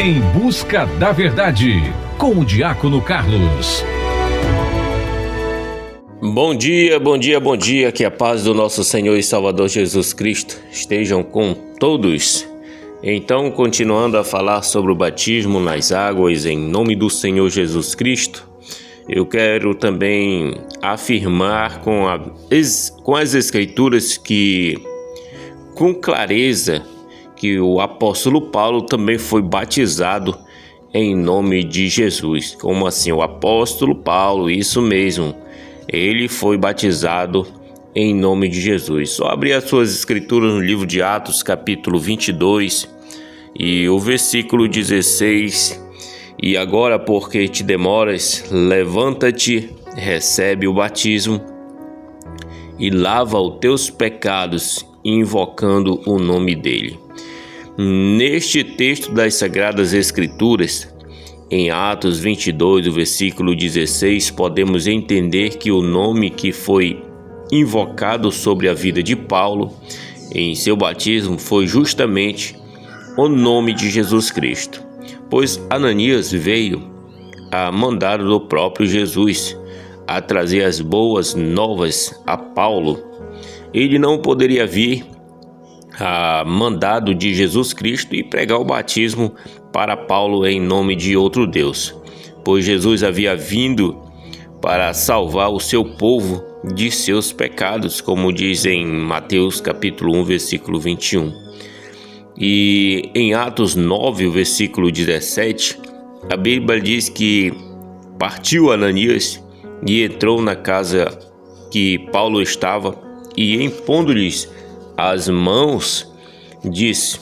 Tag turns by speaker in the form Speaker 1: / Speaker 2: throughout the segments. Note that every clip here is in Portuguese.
Speaker 1: Em Busca da Verdade, com o Diácono Carlos.
Speaker 2: Bom dia, bom dia, bom dia. Que a paz do nosso Senhor e Salvador Jesus Cristo estejam com todos. Então, continuando a falar sobre o batismo nas águas em nome do Senhor Jesus Cristo, eu quero também afirmar com as Escrituras que, com clareza, que o apóstolo Paulo também foi batizado em nome de Jesus. Como assim? O apóstolo Paulo, isso mesmo, ele foi batizado em nome de Jesus. Só abrir as suas escrituras no livro de Atos, capítulo 22, e o versículo 16. E agora, porque te demoras, levanta-te, recebe o batismo e lava os teus pecados, invocando o nome dele. Neste texto das Sagradas Escrituras, em Atos 22, o versículo 16, podemos entender que o nome que foi invocado sobre a vida de Paulo em seu batismo foi justamente o nome de Jesus Cristo, pois Ananias veio a mandado do próprio Jesus a trazer as boas novas a Paulo. Ele não poderia vir a mandado de Jesus Cristo e pregar o batismo para Paulo em nome de outro Deus, pois Jesus havia vindo para salvar o seu povo de seus pecados, como diz em Mateus capítulo 1, versículo 21. E em Atos 9, o versículo 17, a Bíblia diz que partiu Ananias e entrou na casa que Paulo estava e, impondo-lhes as mãos, disse: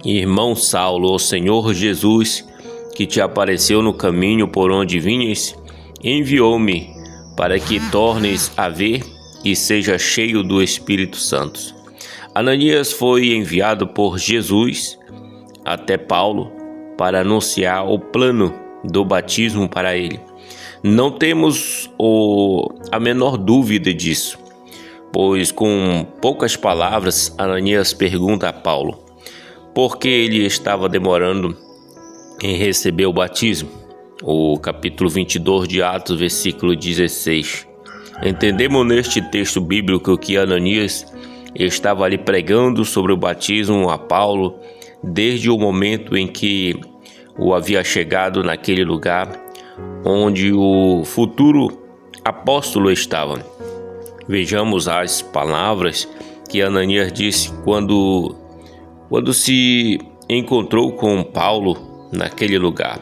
Speaker 2: Irmão Saulo, o Senhor Jesus, que te apareceu no caminho por onde vinhas, enviou-me para que tornes a ver e seja cheio do Espírito Santo. Ananias foi enviado por Jesus até Paulo para anunciar o plano do batismo para ele. Não temos a menor dúvida disso, pois com poucas palavras Ananias pergunta a Paulo por que ele estava demorando em receber o batismo. O capítulo 22 de Atos, versículo 16. Entendemos neste texto bíblico que Ananias estava ali pregando sobre o batismo a Paulo desde o momento em que o havia chegado naquele lugar onde o futuro apóstolo estava. Vejamos as palavras que Ananias disse quando se encontrou com Paulo naquele lugar.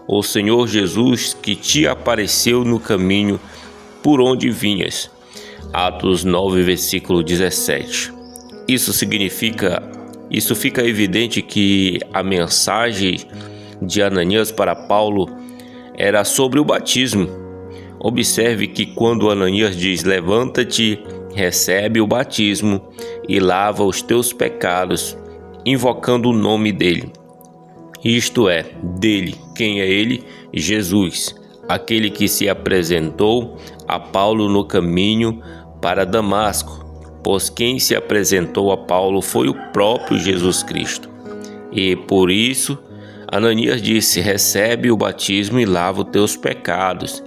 Speaker 2: O Senhor Jesus que te apareceu no caminho por onde vinhas. Atos 9, versículo 17. Isso fica evidente que a mensagem de Ananias para Paulo era sobre o batismo. Observe que quando Ananias diz: levanta-te, recebe o batismo e lava os teus pecados, invocando o nome dele. Isto é, dele. Quem é ele? Jesus, aquele que se apresentou a Paulo no caminho para Damasco, pois quem se apresentou a Paulo foi o próprio Jesus Cristo. E por isso, Ananias disse: recebe o batismo e lava os teus pecados,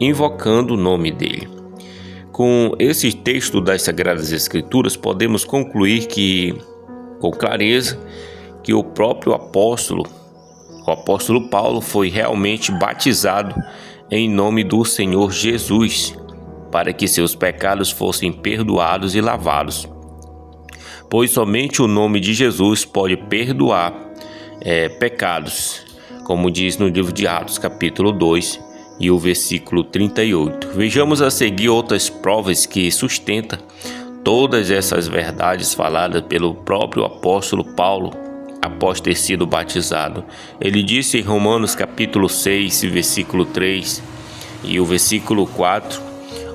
Speaker 2: invocando o nome dele. Com esse texto das Sagradas Escrituras, podemos concluir com clareza, que o próprio apóstolo Paulo foi realmente batizado em nome do Senhor Jesus, para que seus pecados fossem perdoados e lavados. Pois somente o nome de Jesus pode perdoar pecados, como diz no livro de Atos, capítulo 2, e o versículo 38. Vejamos a seguir outras provas que sustentam todas essas verdades faladas pelo próprio apóstolo Paulo após ter sido batizado. Ele disse em Romanos capítulo 6, versículo 3 e o versículo 4: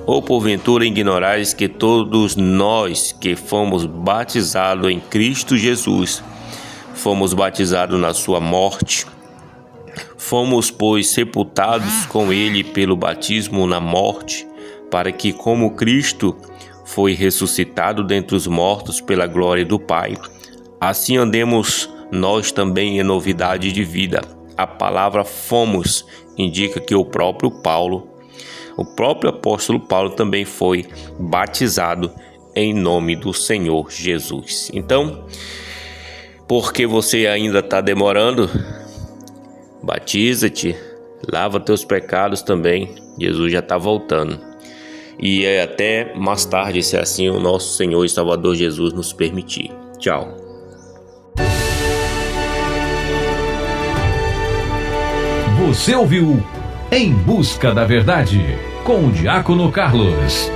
Speaker 2: ou porventura ignorais que todos nós que fomos batizados em Cristo Jesus, fomos batizados na sua morte? Fomos, pois, sepultados com ele pelo batismo na morte, para que, como Cristo foi ressuscitado dentre os mortos pela glória do Pai, assim andemos nós também é novidade de vida. A palavra fomos indica que o próprio apóstolo Paulo também foi batizado em nome do Senhor Jesus. Então, porque você ainda está demorando, batiza-te, lava teus pecados também. Jesus já está voltando. E até mais tarde, se assim o nosso Senhor e Salvador Jesus nos permitir. Tchau.
Speaker 1: Você ouviu Em Busca da Verdade, com o Diácono Carlos.